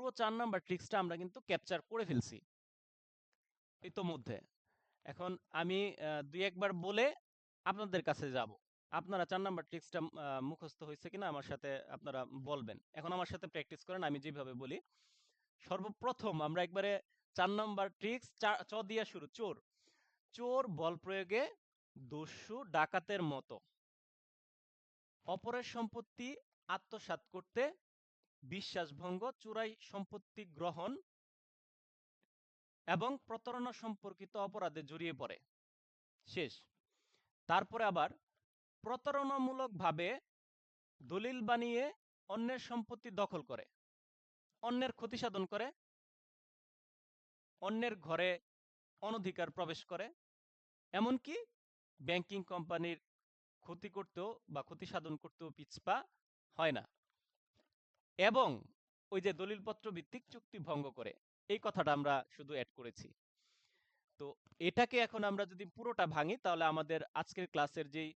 পুরো 4 নাম্বার ট্রিক্সটা আমরা কিন্তু ক্যাপচার করে ফেলছি ইতোমধ্যে। এখন আমি ২-১ বার বলে আপনাদের কাছে যাব। আপনারা ৪ নাম্বার ট্রিক্সটা মুখস্থ হইছে কিনা আমার সাথে আপনারা বলবেন। এখন আমার সাথে প্র্যাকটিস করেন আমি যেভাবে বলি। সর্বপ্রথম আমরা একবারে ৪ নাম্বার ট্রিক্স চ দিয়া শুরু। চোর। চোর বল প্রয়োগে দস্যু ডাকাতের মতো অপরের সম্পত্তি আত্মসাৎ করতে বিশ্বাসভঙ্গ, চোরাই সম্পত্তি গ্রহণ এবং প্রতারণা সম্পর্কিত অপরাধে জড়িয়ে পড়ে। শেষ। তারপরে আবার প্রতারণামূলকভাবে দলিল বানিয়ে অন্যের সম্পত্তি দখল করে, অন্যের ক্ষতি সাধন করে, অন্যের ঘরে অনধিকার প্রবেশ করে, এমনকি ব্যাংকিং কোম্পানির ক্ষতি করতেও বা ক্ষতি সাধন করতেও পিছপা হয় না, এবং ওই যে দলিলপত্র ভিত্তিক চুক্তি ভঙ্গ করে। এই কথাটা আমরা শুধু অ্যাড করেছি। তো এটাকে এখন আমরা যদি পুরোটা ভাঙি তাহলে আমাদের আজকের ক্লাসের যেই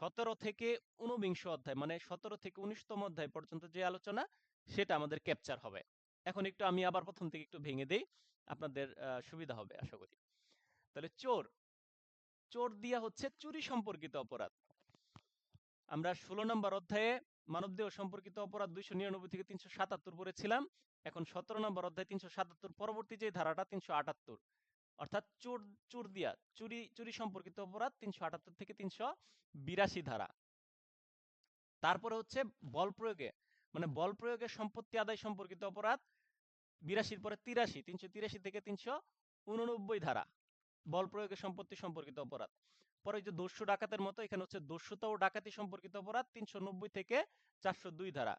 17 থেকে 19 অধ্যায়, মানে 17 থেকে 19তম অধ্যায় পর্যন্ত যে আলোচনা, সেটা আমাদের ক্যাপচার হবে। এখন একটু আমি আবার প্রথম থেকে একটু ভেঙে দেই, আপনাদের সুবিধা হবে আশা করি। তাহলে চোর। চোর দিয়া হচ্ছে চুরি সম্পর্কিত অপরাধ। আমরা 16 নম্বর অধ্যায়ে মানবদেহ সম্পর্কিত অপরাধ 299 থেকে 377 পড়েছিলাম। এখন 17 নম্বর অধ্যায় 377 পরবর্তী যে ধারাটা 378, অর্থাৎ চোর চোর দিয়া চুরি সম্পর্কিত অপরাধ 378 থেকে 382 ধারা। তারপরে হচ্ছে বল প্রয়োগে, মানে বল প্রয়োগে সম্পত্তি আদায় সম্পর্কিত অপরাধ 82 পরে 83, 383 থেকে 389 ধারা, বল প্রয়োগে সম্পত্তি সম্পর্কিত অপরাধ। পরে যে দস্যু ডাকাতের মতো, এখানে হচ্ছে দস্যুতা ও ডাকাতি সম্পর্কিত অপরাধ 390 থেকে 402 ধারা।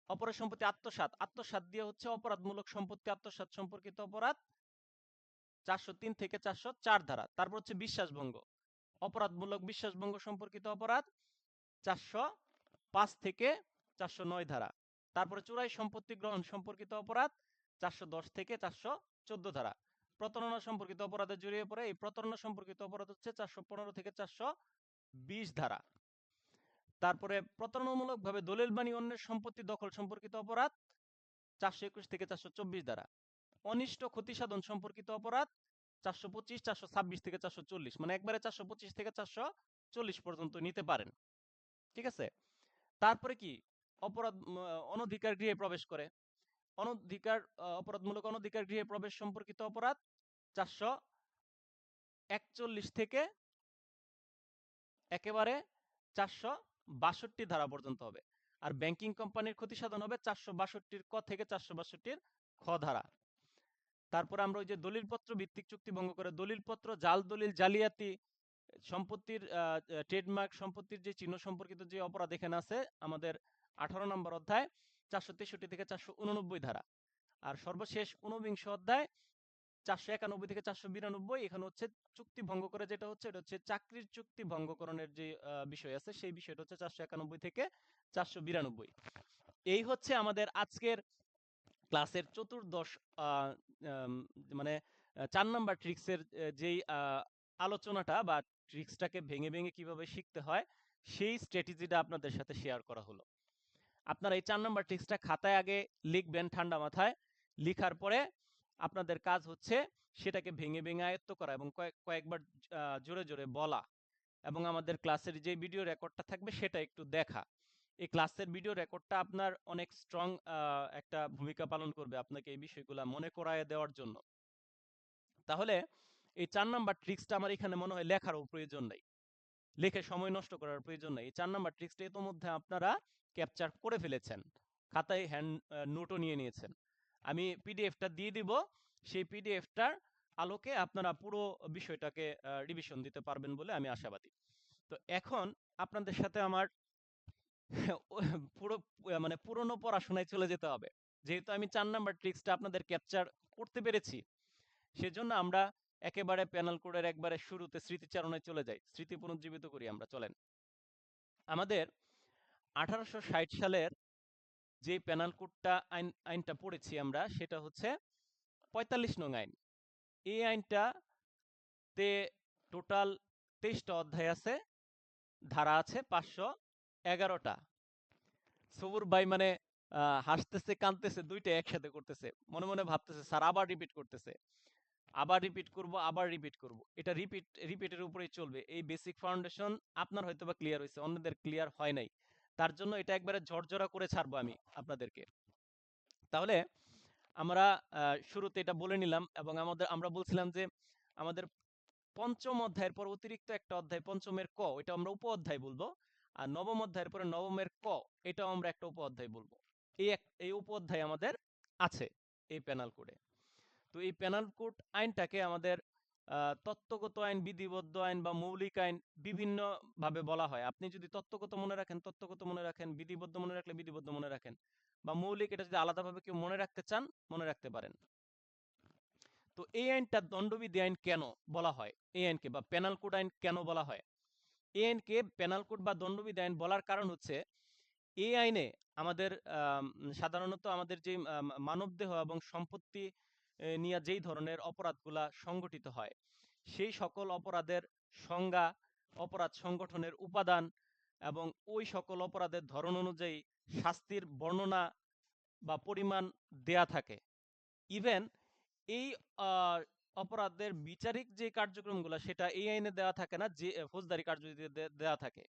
অপরের সম্পত্তি আত্মসাৎ, আত্মসাৎ দিয়ে হচ্ছে অপরাধমূলক সম্পত্তি আত্মসাৎ সম্পর্কিত অপরাধ 403 থেকে 404 ধারা। তারপর হচ্ছে বিশ্বাসভঙ্গ, অপরাধমূলক বিশ্বাসভঙ্গ সম্পর্কিত অপরাধ 405 থেকে 409 ধারা। তারপরে চোরাই সম্পত্তি গ্রহণ সম্পর্কিত অপরাধ 410 থেকে 414 ধারা। প্রতারণা সম্পর্কিত অপরাধে জড়িয়ে পড়ে, এই প্রতারণা সম্পর্কিত অপরাধ হচ্ছে 415 থেকে 420 ধারা। তারপরে প্রতারণামূলকভাবে দলিল বানিয়ে অন্যের সম্পত্তি দখল সম্পর্কিত অপরাধ 421 থেকে 424 ধারা। অনিষ্ট ক্ষতি সাধন সম্পর্কিত অপরাধ 425, 426 থেকে 440, মানে একবারে 425 থেকে 440 পর্যন্ত নিতে পারেন। ঠিক আছে। তারপরে কি অপরাধ অনধিকার গৃহে প্রবেশ করে, অনধিকার অপরাধমূলক অনধিকার গৃহে প্রবেশ সম্পর্কিত অপরাধ 441 থেকে একেবারে 462 ধারা পর্যন্ত হবে। আর ব্যাংকিং কোম্পানির ক্ষতি সাধন হবে 462 ক থেকে 462 খ ধারা। তারপরে আমরা ওই যে দলিলপত্র ভিত্তিক চুক্তি ভঙ্গ করে, দলিলপত্র জাল দলিল জালিয়াতি সম্পত্তির ট্রেডমার্ক সম্পত্তির যে চিহ্ন সম্পর্কিত যে অপরাধ এখানে আছে আমাদের 18 নম্বর অধ্যায় 463 থেকে 489 ধারা। আর সর্বশেষ 19 অধ্যায় 491 থেকে 492, এখানে হচ্ছে চুক্তি ভঙ্গ করে যেটা হচ্ছে, এটা হচ্ছে চাকরির চুক্তি ভঙ্গকরণের যে বিষয় আছে সেই বিষয়টা হচ্ছে 491 থেকে 492। এই হচ্ছে আমাদের আজকের ক্লাসের চতুর্দশ মানে 4 নাম্বার ট্রিক্সের যেই আলোচনাটা বা ট্রিক্সটাকে ভেঙে ভেঙে কিভাবে শিখতে হয় সেই স্ট্র্যাটেজিটা আপনাদের সাথে শেয়ার করা হলো। আপনারা এই 4 নাম্বার ট্রিক্সটা খাতায় আগে লিখবেন ঠান্ডা মাথায়। লিখার পরে আপনাদের কাজ হচ্ছে সেটাকে ভেঙে ভেঙে আয়ত্ত করা এবং কয়েকবার জোরে জোরে বলা, এবং আমাদের ক্লাসের যে ভিডিও রেকর্ডটা থাকবে সেটা একটু দেখা। এই ক্লাসের ভিডিও রেকর্ডটা আপনার অনেক স্ট্রং একটা ভূমিকা পালন করবে আপনাকে এই বিষয়গুলো মনে করায় দেওয়ার জন্য। তাহলে এই 4 নাম্বার ট্রিক্সটা আমার এখানে মনে হয় লেখারও প্রয়োজন নাই, লিখে সময় নষ্ট করার প্রয়োজন নাই। এই 4 নাম্বার ট্রিক্সটা ইতোমধ্যে আপনারা ক্যাপচার করে ফেলেছেন, খাতায় হ্যান্ড নোটও নিয়ে নিয়েছেন। আমি পিডিএফটা দিয়ে দিব, সেই পিডিএফটার আলোকে আপনারা পুরো বিষয়টাকে রিভিশন দিতে পারবেন বলে আমি আশাবাদী। তো এখন আপনাদের সাথে আমার পুরো মানে পুরনো পড়াশোনায় চলে যেতে হবে। যেহেতু আমি 4 নাম্বার ট্রিক্সটা আপনাদের ক্যাপচার করতে পেরেছি, সেজন্য আমরা একেবারে প্যানেল কোডের একবারে শুরুতে স্মৃতিচারণায় চলে যাই, স্মৃতি পুনর্জীবিত করি আমরা। চলেন। আমাদের 1860 সালের যে প্যানেল কোডটা আইনটা পড়েছি আমরা, সেটা হচ্ছে 45 নং আইন। এই আইনটাতে টোটাল 23টা অধ্যায় আছে, ধারা আছে 511টা। সবুর ভাই মানে হাসতেছে কাঁদতেছে দুইটা একসাথে করতেছে, মনে মনে ভাবতেছে স্যার আবার রিপিট করতেছে, আবার রিপিট করব, আবার রিপিট করব। এটা রিপিটের উপরেই চলবে। এই বেসিক ফাউন্ডেশন আপনার হয়তোবা ক্লিয়ার হয়েছে, অন্যদের ক্লিয়ার হয় নাই। তার জন্য এটা একবারে ঝরঝরা করে ছাড়বো আমি আপনাদেরকে। তাহলে আমরা শুরুতে এটা বলে নিলাম, এবং আমরা বলছিলাম যে আমাদের পঞ্চম অধ্যায়ের পর অতিরিক্ত একটা অধ্যায় পঞ্চমের ক, এটা আমরা উপ অধ্যায় বলবো। আর নবম অধ্যায়ের পরে নবমের ক, এটাও আমরা একটা উপ অধ্যায় বলবো। এই উপ অধ্যায় আমাদের আছে এই পেনাল কোডে। তো এই পেনাল কোড আইনটাকে আমাদের তত্ত্বগত আইন, বিধিবদ্ধ আইন বা মৌলিক আইন বিভিন্ন ভাবে বলা হয়। আপনি যদি তত্ত্বগত মনে রাখেন তত্ত্বগত মনে রাখেন, বিধিবদ্ধ মনে রাখলে বিধিবদ্ধ মনে রাখেন, বা মৌলিক এটা যদি আলাদাভাবে কেউ মনে রাখতে চান মনে রাখতে পারেন। তো এই আইনটা দণ্ডবিধি আইন কেন বলা হয়, এই আইনকে বা পেনাল কোড আইন কেন বলা হয়? এই আইনকে পেনাল কোড বা দণ্ডবিধি আইন বলার কারণ হচ্ছে এই আইনে আমাদের সাধারণত আমাদের যে মানবদেহ এবং সম্পত্তি নিয়ে যেই ধরনের অপরাধগুলা সংগঠিত হয়, সেই সকল অপরাধের সংজ্ঞা, অপরাধ সংগঠনের উপাদান এবং ওই সকল অপরাধের ধরন অনুযায়ী শাস্তির বর্ণনা বা পরিমাণ দেয়া থাকে। ইভেন এই আহ, অপরাধের বিচারিক যে কার্যক্রমগুলো সেটা এই আইনে দেওয়া থাকে না, যে ফৌজদারি কার্যবিধিতে দেওয়া থাকে।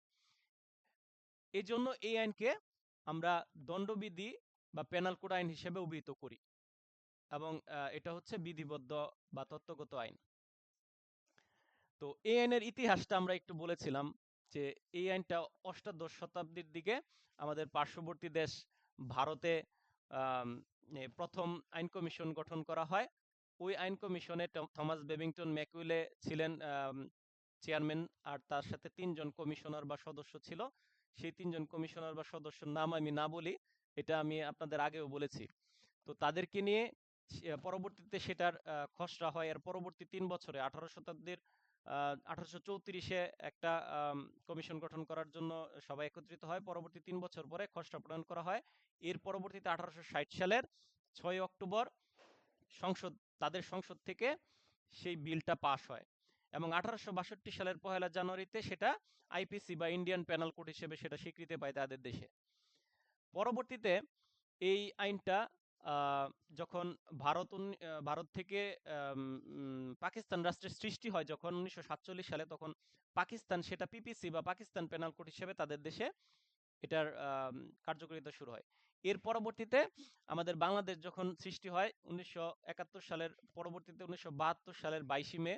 এই জন্য এই আইনকে আমরা দণ্ডবিধি বা পেনাল কোড আইন হিসেবে অভিহিত করি, এবং এটা হচ্ছে বিধিবদ্ধ বা তত্ত্বগত আইন। তো এই আইনের ইতিহাসটা আমরা একটু বলেছিলাম যে এই আইনটা অষ্টাদশ শতাব্দীর দিকে আমাদের পার্শ্ববর্তী দেশ ভারতে আম, প্রথম আইন কমিশন গঠন করা হয়। ওই আইন কমিশনে থমাস বেবিংটন ম্যাকুইলে ছিলেন চেয়ারম্যান, আর তার সাথে 3 জন কমিশনার বা সদস্য ছিল। সেই 3 জন কমিশনার বা সদস্যের নাম আমি না বলি, এটা আমি আপনাদের আগেও বলেছি। তো তাদেরকে নিয়ে পরবর্তীতে সেটার খসড়া হয়। এর পরবর্তী 3 বছরে 18 শতাব্দীর 1834-এ একটা কমিশন গঠন করার জন্য সবাই একত্রিত হয়। পরবর্তী 3 বছর পরে খসড়া প্রণয়ন করা হয়। এর পরবর্তীতে 1860 সালের 6 অক্টোবর সংসদ তাদের সংসদ থেকে সেই বিলটা পাশ হয়, এবং 1862 সালের 1 জানুয়ারিতে সেটা আইপিসি বা ইন্ডিয়ান পেনাল কোড হিসেবে সেটা স্বীকৃতি পায় তাদের দেশে। পরবর্তীতে এই আইনটা যখন ভারত থেকে পাকিস্তান রাষ্ট্রের সৃষ্টি হয় যখন 1947 সালে, তখন পাকিস্তান সেটা পিপিসি বা পাকিস্তান পেনাল কোড হিসেবে তাদের দেশে এটার কার্যকারিতা শুরু হয়। এর পরবর্তীতে আমাদের বাংলাদেশ যখন সৃষ্টি হয় 1971 সালের পরবর্তীতে 1972 সালের 22 মে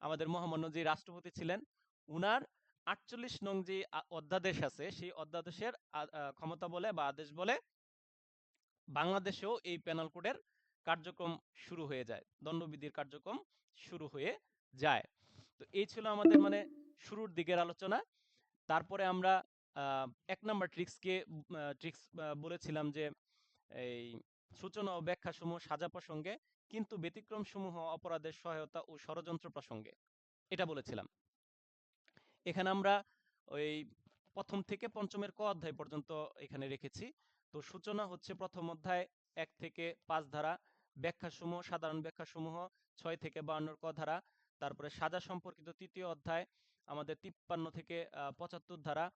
আমাদের মহামান্য যে রাষ্ট্রপতি ছিলেন, উনার 48 নং যে অধ্যাদেশ আছে, সেই অধ্যাদেশের ক্ষমতা বলে বা আদেশ বলে বাংলাদেশেও এই পেনাল কোডের কার্যক্রম শুরু হয়ে যায়, দণ্ডবিধির কার্যক্রম শুরু হয়ে যায়। তো এই ছিল আমাদের মানে শুরুর দিকের আলোচনা। তারপরে আমরা 1 নম্বর ট্রিক্স বলেছিলাম যে এই সূচনা ও ব্যাখ্যা সমূহ সাজা প্রসঙ্গে, কিন্তু ব্যতিক্রম সমূহ অপরাধের সহায়তা ও ষড়যন্ত্র প্রসঙ্গে, এটা বলেছিলাম। এখানে আমরা ওই প্রথম থেকে পঞ্চমের ক অধ্যায় পর্যন্ত এখানে রেখেছি। তো সূচনা হচ্ছে প্রথম অধ্যায় 1 থেকে 5 ধারা, ব্যাখ্যাসমূহ সাধারণ ব্যাখ্যাসমূহ 6 থেকে 52 ক ধারা, তারপরে সাজা সম্পর্কিত তৃতীয় অধ্যায় আমাদের 53 থেকে 75 ধারা,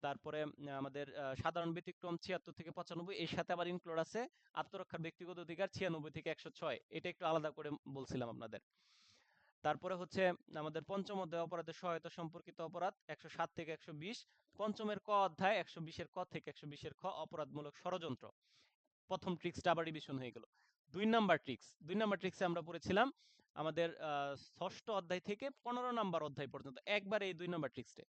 তারপরে আমাদের সাধারণ ব্যতিক্রম 76 থেকে 95, এর সাথে আবার ইনক্লুড আছে আত্মরক্ষার ব্যক্তিগত অধিকার 96 থেকে 106, এটা একটু আলাদা করে বলছিলাম আপনাদের। তারপরে হচ্ছে আমাদের পঞ্চম অধ্যায় অপরাধের সহায়তা সম্পর্কিত অপরাধ 107 থেকে 120, পঞ্চমের ক অধ্যায় 120-এর ক থেকে 120-এর খ অপরাধমূলক ষড়যন্ত্র। প্রথম ট্রিক্সটা আবার রিভিশন হয়ে গেল। 2 নম্বর ট্রিক্সে আমরা পড়েছিলাম আমাদের ষষ্ঠ অধ্যায় থেকে 15 নম্বর অধ্যায় পর্যন্ত একবার এই 2 নম্বর ট্রিক্সটা।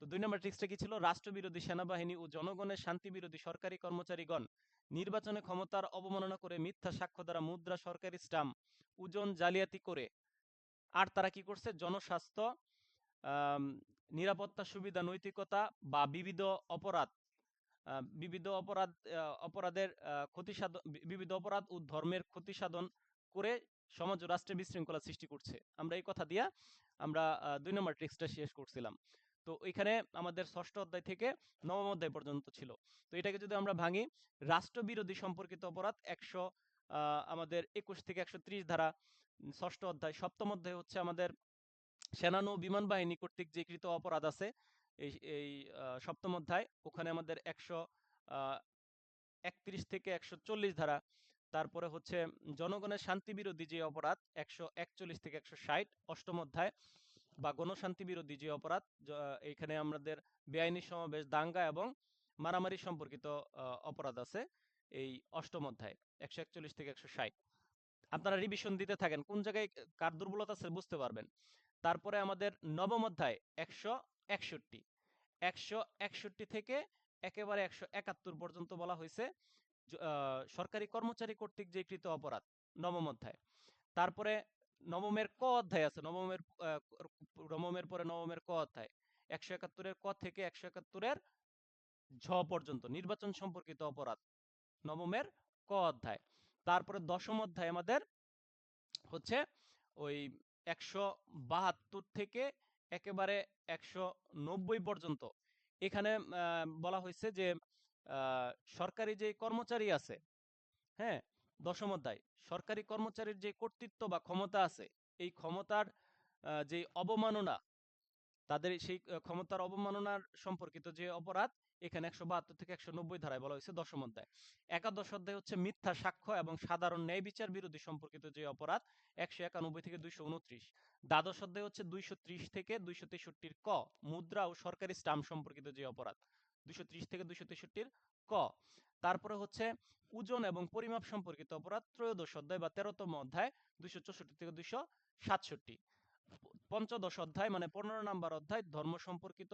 তো 2 নম্বর ট্রিক্সটা কি ছিল? রাষ্ট্রবিরোধী সেনাবাহিনী ও জনগণের শান্তিবিরোধী সরকারি কর্মচারীগণ নির্বাচনে ক্ষমতার অবমাননা করে মিথ্যা সাক্ষ্য দ্বারা মুদ্রা, সরকারি স্টাম্প, ওজন জালিয়াতি করে, আর তারা কি করছে? জনস্বাস্থ্য, আম, নিরাপত্তা, সুবিধা, নৈতিকতা বা অপরাধ অপরাধের ক্ষতি সাধন, বিবিধ অপরাধ ও ধর্মের ক্ষতি সাধন করে সমাজ ও রাষ্ট্রের বিশৃঙ্খলা সৃষ্টি করছে। আমরা এই কথা দিয়া আমরা 2 নম্বর ট্রিক্সটা শেষ করছিলাম। তো এখানে আমাদের ষষ্ঠ অধ্যায় থেকে নবম অধ্যায় পর্যন্ত ছিল। তো এটাকে যদি আমরা ভাঙি, রাষ্ট্রবিরোধী সম্পর্কিত অপরাধ আমাদের 21 থেকে 130 ধারা, ষষ্ঠ অধ্যায়। সপ্তম অধ্যায় হচ্ছে আমাদের সেনা নৌ বিমান বাহিনী কর্তৃক যে কৃত অপরাধ আছে, এই এই সপ্তম অধ্যায়, ওখানে আমাদের 31 থেকে 140 ধারা। তারপরে হচ্ছে জনগণের শান্তি বিরোধী যে অপরাধ 141 থেকে 160 অষ্টম অধ্যায়, বা গণশান্তি বিরোধী যে অপরাধ, এখানে আমাদের বেআইনি সমাবেশ, দাঙ্গা এবং মারামারি সম্পর্কিত অপরাধ আছে এই অষ্টম অধ্যায় 141 থেকে 160। আপনারা রিভিশন দিতে থাকেন, কোন জায়গায় কার দুর্বলতা আছে বুঝতে পারবেন। তারপরে আমাদের নবম অধ্যায় 161, 161 থেকে একেবারে 171 পর্যন্ত বলা হয়েছে সরকারি কর্মচারী কর্তৃক যে কৃত অপরাধ, নবম অধ্যায়। তারপরে নবমের ক অধ্যায় আছে, নবমের পরে নবমের ক অধ্যায় 171-এর ক থেকে 171-এর ঝ পর্যন্ত, নির্বাচন সম্পর্কিত অপরাধ, নবমের ক অধ্যায়। তারপরে দশম অধ্যায় আমাদের হচ্ছে ওই 172 থেকে একেবারে 190 পর্যন্ত। এখানে বলা হয়েছে যে সরকারি যে কর্মচারী আছে, হ্যাঁ, দশম অধ্যায় সরকারি কর্মচারীর যে কর্তৃত্ব বা ক্ষমতা আছে, এই ক্ষমতার যে অবমাননা, তাদের সেই ক্ষমতার অবমাননার সম্পর্কিত যে অপরাধ, এখানে 172 থেকে 190 ধারায় বলা হয়েছে দশম অধ্যায়। একাদশ অধ্যায় হচ্ছে মিথ্যা সাক্ষ্য এবং সাধারণ ন্যায় বিচার বিরোধী সম্পর্কিত যে অপরাধ, 191 থেকে 229। দ্বাদশ অধ্যায় হচ্ছে 230 থেকে 263 ক, মুদ্রা ও সরকারি স্টাম্প সম্পর্কিত যে অপরাধ, 230 থেকে 263 ক। তারপরে হচ্ছে ওজন এবং পরিমাপ সম্পর্কিত অপরাধ, ত্রয়োদশ অধ্যায় বা 13তম অধ্যায়, 264 থেকে 267। পঞ্চদশ অধ্যায় মানে 15 নাম্বার অধ্যায়, ধর্ম সম্পর্কিত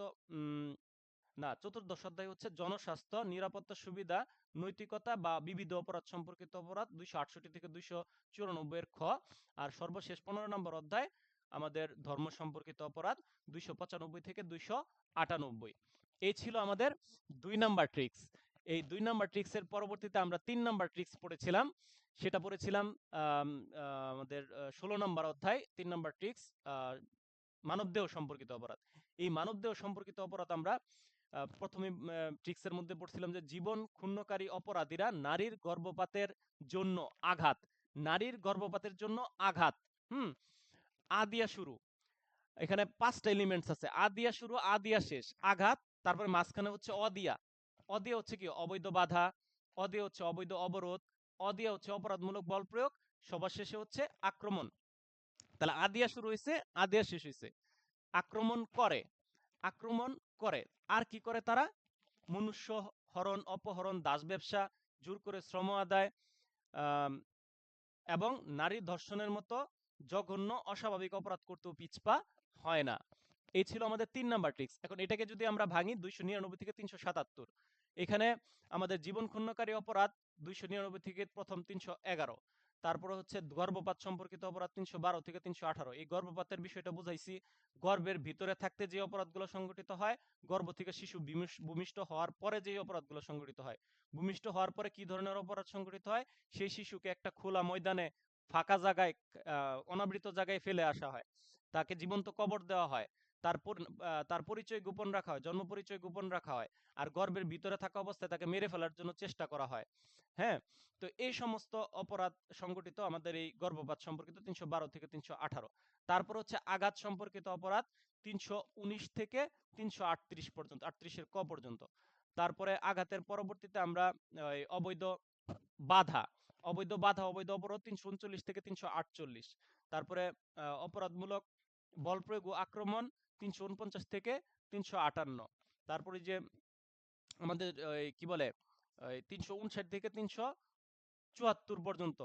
না, চতুর্দশ অধ্যায় হচ্ছে জনস্বাস্থ্য, নিরাপত্তা সুবিধা, নৈতিকতা বা বিবিধ অপরাধ সম্পর্কিত অপরাধ, 268 থেকে 294 এর খ। আর সর্বশেষ 15 নম্বর অধ্যায় আমাদের ধর্ম সম্পর্কিত অপরাধ, 295 থেকে 298। এই ছিল আমাদের 2 নাম্বার ট্রিক্স। এই 2 নাম্বার ট্রিক্সের পরবর্তীতে আমরা 3 নাম্বার ট্রিক্স পড়েছিলাম, সেটা পড়েছিলাম আমাদের 16 নম্বর অধ্যায়, 3 নাম্বার ট্রিক্স, মানবদেহ সম্পর্কিত অপরাধ। এই মানবদেহ সম্পর্কিত অপরাধ আমরা প্রথমে ট্রিক্সের মধ্যে পড়ছিলাম যে জীবন ক্ষুণ্ণকারী অপরাধীরা নারীর গর্ভপাতের জন্য আঘাত, নারীর গর্ভপাতের জন্য আঘাত, আদিয়া শুরু, এখানে 5টা এলিমেন্টস আছে, আদিয়া শুরু, আদিয়া শেষ, আঘাত, তারপরে মাঝখানে হচ্ছে অদিয়া। অদিয়া হচ্ছে কি? অবৈধ বাধা, অদিয়া হচ্ছে অবৈধ অবরোধ, অদিয়া হচ্ছে অপরাধমূলক বল প্রয়োগ, সবার শেষে হচ্ছে আক্রমণ। তাহলে আদিয়া শুরু হয়েছে, আদিয়া শেষ হয়েছে। আক্রমণ করে, আক্রমণ করে, আর কি করে তারা? মনুষ্য হরণ, অপহরণ, দাস ব্যবসা, জোর করে শ্রম আদায় এবং নারী ধর্ষণের মতো জঘন্য অস্বাভাবিক অপরাধ করতেও পিছপা হয় না। এই ছিল আমাদের 3 নাম্বার ট্রিক্স। এখন এটাকে যদি আমরা ভাঙি 299 থেকে 377, এখানে আমাদের জীবন ক্ষুণ্ণকারী অপরাধ 299 থেকে প্রথম 311, তারপরে হচ্ছে গর্ভপাত সম্পর্কিত অপরাধ 312 থেকে 318। এই গর্ভপাতের বিষয়টা বুঝাইছি, গর্ভের ভিতরে থাকতে যে অপরাধগুলো সংঘটিত হয়, গর্ভ থেকে শিশু ভূমিষ্ঠ হওয়ার পরে যে অপরাধগুলো সংঘটিত হয়। ভূমিষ্ঠ হওয়ার পরে কি ধরনের অপরাধ সংঘটিত হয়? সেই শিশুকে একটা খোলা ময়দানে, ফাঁকা জায়গায়, অনাবৃত জায়গায় ফেলে আসা হয়, তাকে জীবন্ত কবর দেওয়া হয়, তার পরিচয় গোপন রাখা হয়, জন্ম পরিচয় গোপন রাখা হয়, আর গর্ভের ভিতরে থাকা অবস্থায় তাকে মেরে ফেলার জন্য চেষ্টা করা হয়। হ্যাঁ, তো এই সমস্ত অপরাধ সংগঠিত আমাদের এই গর্ভপাত সম্পর্কিত 312 থেকে 318। তারপর হচ্ছে আঘাত সম্পর্কিত অপরাধ 319 থেকে 338 পর্যন্ত, 38-এর ক পর্যন্ত। তারপরে আঘাতের পরবর্তীতে আমরা অবৈধ বাধা, অবৈধ বাধা, অবৈধ অবরোধ 339 থেকে 348। তারপরে অপরাধমূলক বল প্রয়োগ ও আক্রমণ 349 থেকে 358। তারপরে যে আমাদের কি বলে 359 থেকে 374 পর্যন্ত,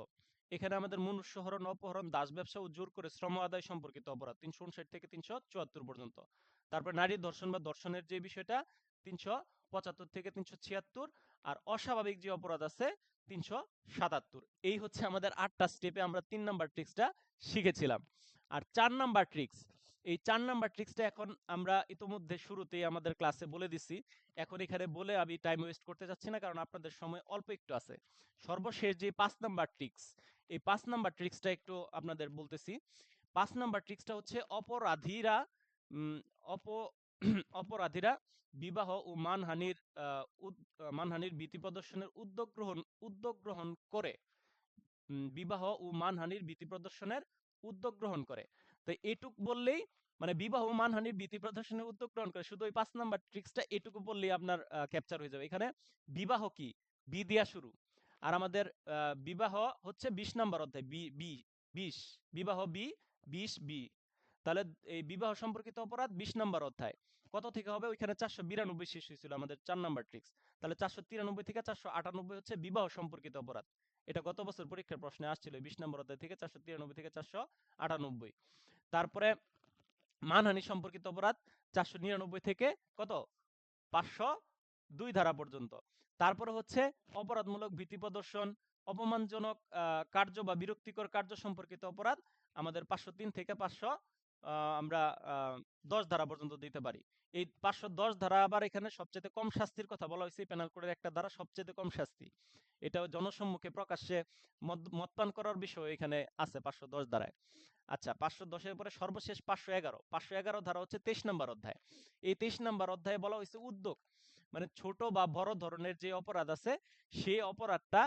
এখানে আমাদের মনুষ্য হরণ, অপহরণ, দাস ব্যবসা ও জোর করে শ্রম আদায় সম্পর্কিত অপরাধ 359 থেকে 374 পর্যন্ত। তারপর নারী ধর্ষণ বা ধর্ষণের যে বিষয়টা 375 থেকে 376। আর অস্বাভাবিক যে অপরাধ আছে 377। এই হচ্ছে আমাদের 8টা স্টেপে আমরা 3 নাম্বার ট্রিক্সটা শিখেছিলাম। আর 4 নাম্বার ট্রিক্স, এই 4 নাম্বার ট্রিক্সটা এখন আমরা ইতোমধ্যে শুরুতেই আমাদের ক্লাসে বলে দিছি। এখন এখানে বলে আমি টাইম ওয়েস্ট করতে যাচ্ছি না, কারণ আপনাদের সময় অল্প একটু আছে। সর্বশেষ যে 5 নাম্বার ট্রিক্স, এই 5 নাম্বার ট্রিক্সটা একটু আপনাদের বলতেছি। 5 নাম্বার ট্রিক্সটা হচ্ছে অপরাধীরা অপ অপরাধীরা বিবাহ ও মানহানির ভীতি প্রদর্শনের উদ্যোগ গ্রহণ করে, বিবাহ ও মানহানির ভীতি প্রদর্শনের উদ্যোগ গ্রহণ করে। তো এটুক বললেই, মানে বিবাহ ও মানহানির ভীতি প্রদর্শনের উদ্যোগ গ্রহণ করে, শুধু ওই 5 নাম্বার ট্রিক্সটা এটুকু বললেই আপনার ক্যাপচার হয়ে যাবে। এখানে বিবাহ কি, বি দিয়া শুরু। আর আমাদের বিবাহ হচ্ছে 20 নম্বর অধ্যায়, বি বি 20, বিবাহ বি, 20 বি। তাহলে এই বিবাহ সম্পর্কিত অপরাধ 20 নম্বর অধ্যায় কত থেকে হবে? ওইখানে 492 শেষ হয়েছিল আমাদের 4 নম্বর ট্রিক্স। তাহলে 493 থেকে 498 হচ্ছে বিবাহ সম্পর্কিত অপরাধ। এটা গত বছর পরীক্ষার প্রশ্নে আসছিল 20 নম্বর অধ্যায় থেকে 493 থেকে 498। তারপরে মানহানি সম্পর্কিত অপরাধ 499 থেকে কত? 502 ধারা পর্যন্ত। তারপরে হচ্ছে অপরাধমূলক ভীতি প্রদর্শন, অপমানজনক কার্য বা বিরক্তিকর কার্য সম্পর্কিত অপরাধ আমাদের 503 থেকে 510 ধারা পর্যন্ত দিতে পারি। এই 510 ধারা আবার এখানে সবচেয়ে কম শাস্তির কথা বলা হয়েছে। পেনাল কোডের একটা ধারা সবচেয়ে কম শাস্তি, এটাও জনসম্মুখে প্রকাশ্যে মদপান করার বিষয় এখানে আছে 510 ধারায়। আচ্ছা, 510-এর পরে সর্বশেষ 511 ধারা হচ্ছে 23 নম্বর অধ্যায়। এই 23 নম্বর অধ্যায়ে বলা হয়েছে উদ্যোগ, মানে ছোট বা বড় ধরনের যে অপরাধ আছে সেই অপরাধটা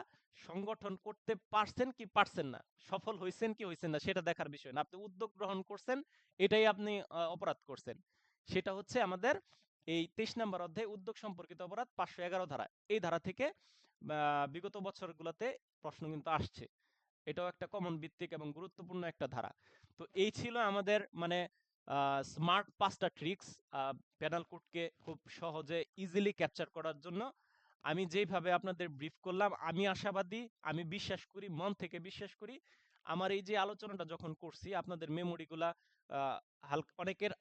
সংগঠন করতে পারছেন কি পারছেন না, সফল হয়েছেন কি হয়েছেন না সেটা দেখার বিষয় না। আপনি উদ্যোগ গ্রহণ করছেন, এটাই আপনি অপরাধ করছেন। সেটা হচ্ছে আমাদের এই 23 নম্বর অধ্যায় উদ্যোগ সম্পর্কিত অপরাধ 511 ধারা। এই ধারা থেকে বিগত বছরগুলোতে প্রশ্ন কিন্তু আসছে। এটাও একটা কমন ভিত্তিক এবং গুরুত্বপূর্ণ একটা ধারা। তো এই ছিল আমাদের মানে স্মার্ট 5টা ট্রিক্স পেনাল কোডকে খুব সহজে ইজিলি ক্যাপচার করার জন্য। আমি যেইভাবে আপনাদের ব্রিফ করলাম, আমি আশাবাদী, আমি বিশ্বাস করি, মন থেকে বিশ্বাস করি, আমার এই যে আলোচনাটা যখন করছি আপনাদের মেমোরিগুলা হালকা, অনেকের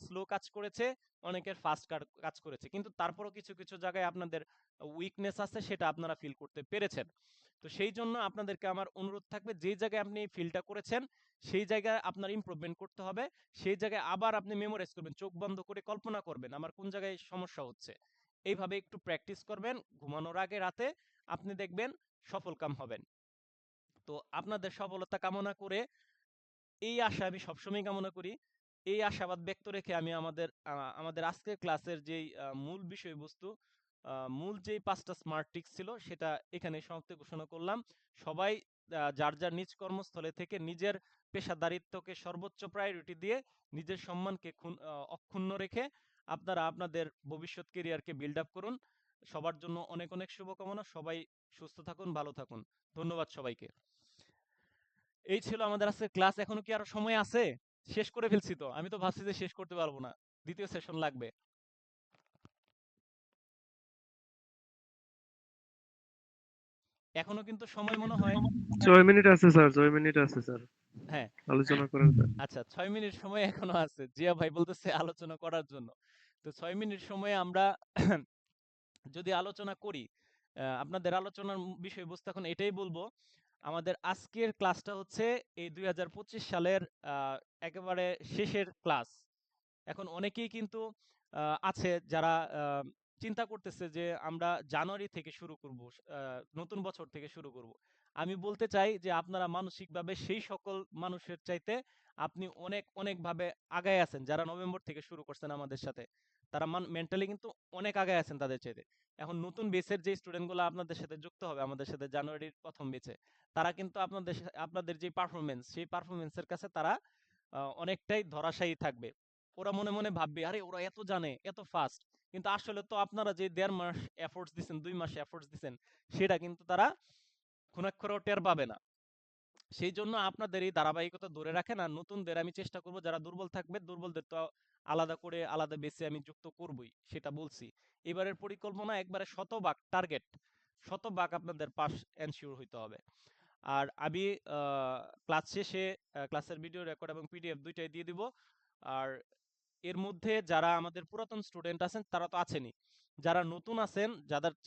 স্লো কাজ করেছে, অনেকের ফাস্ট কাজ করেছে, কিন্তু তারপরও কিছু কিছু জায়গায় আপনাদের উইকনেস আছে, সেটা আপনারা ফিল করতে পেরেছেন। তো সেই জন্য আপনাদেরকে আমার অনুরোধ থাকবে, যেই জায়গায় আপনি ফিলটা করেছেন সেই জায়গায় আপনার ইমপ্রুভমেন্ট করতে হবে। সেই জায়গায় আবার আপনি মেমোরাইজ করবেন, চোখ বন্ধ করে কল্পনা করবেন আমার কোন জায়গায় সমস্যা হচ্ছে। এইভাবে একটু প্র্যাকটিস করবেন ঘুমানোর আগে রাতে, আপনি দেখবেন সফলকাম হবেন। তো আপনাদের সফলতা কামনা করে, এই আশা আমি সবসময় কামনা করি, এই আশাবাদ ব্যক্ত রেখে আমি আমাদের আজকের ক্লাসের যেই মূল বিষয়বস্তু, মূল যেই 5টা স্মার্ট ট্রিক্স ছিল সেটা এখানে সমাপ্তি ঘোষণা করলাম। সবাই যার যার নিজ কর্মস্থলে থেকে নিজের পেশাদারিত্বকে সর্বোচ্চ প্রায়োরিটি দিয়ে নিজের সম্মানকে অক্ষুণ্ণ রেখে আপনারা আপনাদের ভবিষ্যৎ কেরিয়ারকে বিল্ড আপ করুন। সবার জন্য অনেক অনেক শুভকামনা। সবাই সুস্থ থাকুন, ভালো থাকুন। ধন্যবাদ সবাইকে। এই ছিল আমাদের আজকের ক্লাস। এখনো কি আরো সময় আছে? শেষ করে ফেলছি তো, আমি তো ভাবছি যে শেষ করতে পারবো না, দ্বিতীয় সেশন লাগবে। এখনো কিন্তু সময় মনে হয়। 6 মিনিট আছে স্যার, 6 মিনিট আছে স্যার, হ্যাঁ, আলোচনা করেন স্যার। আচ্ছা, 6 মিনিট সময় এখনো আছে, জিয়া ভাই বলতেছে আলোচনা করার জন্য। তো 6 মিনিট সময়ে আমরা যদি আলোচনা করি, আপনাদের আলোচনার বিষয়বস্তু এখন এটাই বলবো। আমাদের আজকের ক্লাসটা হচ্ছে এই 2025 সালের একেবারে শেষের ক্লাস। এখন অনেকেই কিন্তু আছে যারা চিন্তা করতেছে যে আমরা জানুয়ারি থেকে শুরু করব, নতুন বছর থেকে শুরু করব। আমি বলতে চাই যে আপনারা মানসিকভাবে সেই সকল মানুষের চাইতে আপনি অনেক অনেক ভাবে আগায় আছেন যারা নভেম্বর থেকে শুরু করছেন আমাদের সাথে। তারা মেন্টালি কিন্তু অনেক আগায় আছেন তাদের চাইতে। এখন নতুন বেসের যে স্টুডেন্টগুলো আপনাদের সাথে যুক্ত হবে আমাদের সাথে জানুয়ারির প্রথম বেচে, তারা কিন্তু আপনাদের যে পারফরমেন্স, সেই পারফরমেন্সের কাছে তারা অনেকটাই ধরাশায়ী থাকবে। ওরা মনে মনে ভাববে, আরে ওরা এত জানে, এত ফাস্ট, কিন্তু আসলে তো আপনারা যে 1.5 মাস এফোর্টস দিচ্ছেন, 2 মাস এফোর্টস দিচ্ছেন, সেটা কিন্তু তারা খুনাক্ষরেও টের পাবে না। সেই জন্য আপনাদের এই ধারাবাহিকতা ধরে রাখেন। আর নতুনদের আমি চেষ্টা করব, যারা দুর্বল থাকবে দুর্বলদের তো আলাদা করে আলাদা বেসে আমি যুক্ত করবই, সেটা বলছি। এবারের পরিকল্পনা একবারে 100 ভাগ টার্গেট, 100 ভাগ আপনাদের পাস এনশিওর হইতে হবে। আর আমি ক্লাস শেষে ক্লাসের ভিডিও রেকর্ড এবং পিডিএফ দুইটাই দিয়ে দিব। আর এর মধ্যে যারা আমাদের পুরাতন স্টুডেন্ট আছেন তারা তো আছেনই, যারা নতুন আছেন,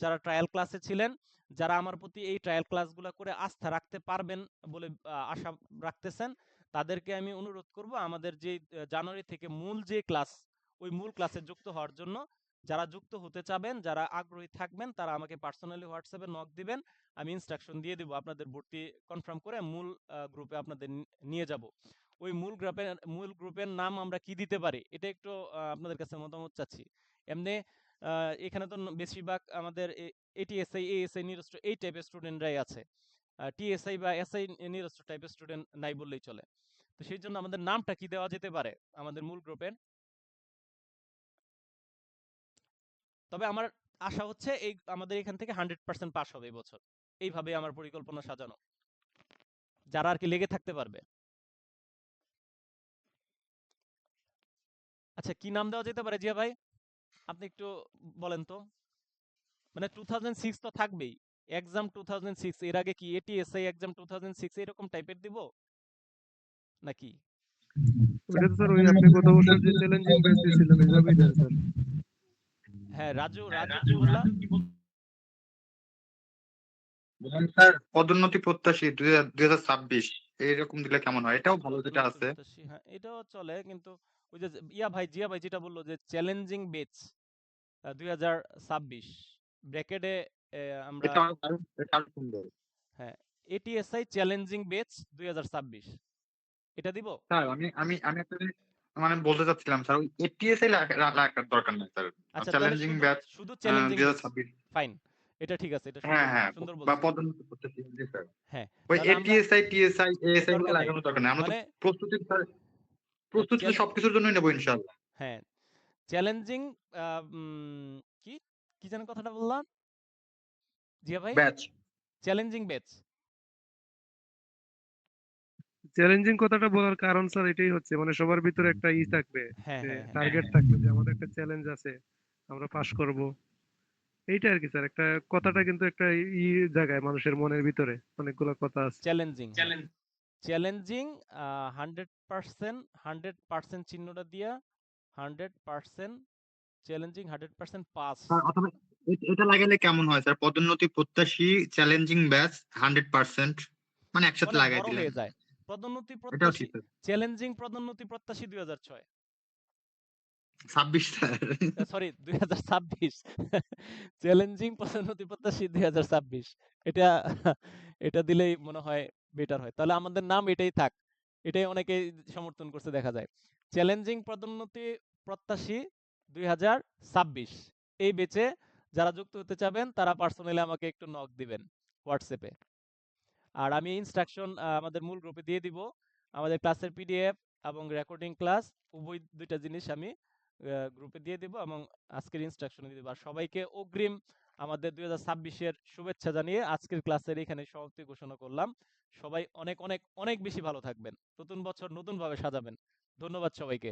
যারা ট্রায়াল ক্লাসে ছিলেন, যারা আমার প্রতি এই ট্রায়াল ক্লাসগুলো করে আস্থা রাখতে পারবেন বলে আশা রাখতেছেন, তাদেরকে আমি অনুরোধ করব আমাদের যে জানুয়ারি থেকে মূল যে ক্লাস, ওই মূল ক্লাসে যুক্ত হওয়ার জন্য। যারা যুক্ত হতে চাবেন, যারা আগ্রহী থাকবেন, তারা আমাকে পার্সোনালি হোয়াটসঅ্যাপে নক দিবেন। আমি ইনস্ট্রাকশন দিয়ে দিব, আপনাদের ভর্তি কনফার্ম করে মূল গ্রুপে আপনাদের নিয়ে যাব। ওই মূল গ্রুপের নাম আমরা কি দিতে পারি, এটা একটু আপনাদের কাছে মতামত চাচ্ছি। এমনি এখানে তো বেশিরভাগ আমাদের এটিএসআই, এএসআই নিরস্ত্র এই টাইপের স্টুডেন্টরাই আছে। টিএসআই বা এসআই নিরস্ত্র টাইপের স্টুডেন্ট নাই বললেই চলে। তো সেই জন্য আমাদের নামটা কি দেওয়া যেতে পারে আমাদের মূল গ্রুপের? তবে আমার আশা হচ্ছে এই আমাদের এখান থেকে 100% পাস হবে এই বছর। এইভাবে আমার পরিকল্পনা সাজানো, যারা আর কি লেগে থাকতে পারবে। আচ্ছা, কি নাম দেওয়া যেতে পারে জিয়া ভাই? আপনি একটু বলেন তো। মানে 2006 তো থাকবেই, এক্সাম 2006, এর আগে কি এটিএসআই এক্সাম 2006 এরকম টাইপের দিব নাকি? ওইটা তো স্যার ওই আপনি গত বছর যে চ্যালেঞ্জিং ব্যাচ দিয়েছিলেন ওইভাবেই দেন স্যার। হ্যাঁ, রাজু রাজু কি বললা? বললাম স্যার পদোন্নতি প্রত্যাশী 2026 এইরকম দিলে কেমন হয়? এটাও ভালো যেটা পদোন্নতি আছে। প্রত্যাশী, হ্যাঁ এটাও চলে, কিন্তু ওই যে ইয়া ভাই, জিয়া ভাই যেটা বললো যে চ্যালেঞ্জিং বেচ 2026 ব্র্যাকেটে আমরা, এটা এটা আরো সুন্দর। হ্যাঁ, এটিএসআই চ্যালেঞ্জিং বেচ 2026 এটা দিব। স্যার আমি একটা জিনিস মানে বলতে চাচ্ছিলাম স্যার, ওই এটিএসআই লাগার দরকার নেই স্যার। আচ্ছা, তাহলে চ্যালেঞ্জিং শুধু ব্যাচ শুধু চ্যালেঞ্জিং বেচ, 2026। ফাইন, এটা ঠিক আছে, এটা হ্যাঁ সুন্দর, হ্যাঁ, সুন্দর বা বলছো। পদোন্নতি প্রত্যাশী জি স্যার। হ্যাঁ, ওই তাহলে আমরা এটিএসআই টিএসআই এএসআই গুলো দরকার নেই, লাগানোর দরকার নেই। আমরা তো মানে প্রস্তুতি স্যার, প্রস্তুতি তো সবকিছুর জন্যই নেবো ইনশাআল্লাহ। হ্যাঁ, চ্যালেঞ্জিং কি কি যেন কথাটা বললাম জিয়া ভাই? ব্যাচ। চ্যালেঞ্জিং বেচ। চ্যালেঞ্জিং কথাটা বলার কারণ স্যার এটাই হচ্ছে মানে সবার ভিতরে একটা থাকবে, হ্যাঁ যে হ্যাঁ হ্যাঁ টার্গেট থাকবে যে আমাদের একটা চ্যালেঞ্জ আছে, আমরা পাস করব। এইটা আর কি স্যার, একটা কথাটা কিন্তু একটা জায়গায় মানুষের মনের ভিতরে অনেকগুলো কথা আছে। চ্যালেঞ্জিং, হ্যাঁ চ্যালেঞ্জিং 100%, 100% চিহ্নটা দিয়া 100% চ্যালেঞ্জিং, 100% পাস। স্যার অথবা এটা লাগালে কেমন হয় স্যার? পদোন্নতি প্রত্যাশী চ্যালেঞ্জিং ব্যাচ 100%, মানে একসাথে অনেক লাগাই বড় দিলেন। হয়ে যায়। পদোন্নতি এটাও প্রত্যাশী, ঠিক আছে। চ্যালেঞ্জিং পদোন্নতি প্রত্যাশী 2006, 26 স্যার। সরি 2026, চ্যালেঞ্জিং পদোন্নতি প্রত্যাশী 2026, এটা এটা দিলেই মনে হয় বেটার হয়। তাহলে আমাদের নাম এটাই থাক, এটাই অনেকেই সমর্থন করছে দেখা যায়। চ্যালেঞ্জিং পদোন্নতি প্রত্যাশী 2026, এই বেচে যারা যুক্ত হতে চাবেন তারা পার্সোনালি আমাকে একটু নক দিবেন হোয়াটসঅ্যাপে। আর আমি ইনস্ট্রাকশন আমাদের মূল গ্রুপে দিয়ে দিব। আমাদের ক্লাসের পিডিএফ এবং রেকর্ডিং ক্লাস উভয় দুইটা জিনিস আমি গ্রুপে দিয়ে দিব, এবং আজকের ইনস্ট্রাকশন দিয়ে দিব। আর সবাইকে অগ্রিম আমাদের 2026-এর শুভেচ্ছা জানিয়ে আজকের ক্লাসের এখানে সমাপ্তি ঘোষণা করলাম। সবাই অনেক অনেক অনেক বেশি ভালো থাকবেন, নতুন বছর নতুনভাবে সাজাবেন। ধন্যবাদ সবাইকে।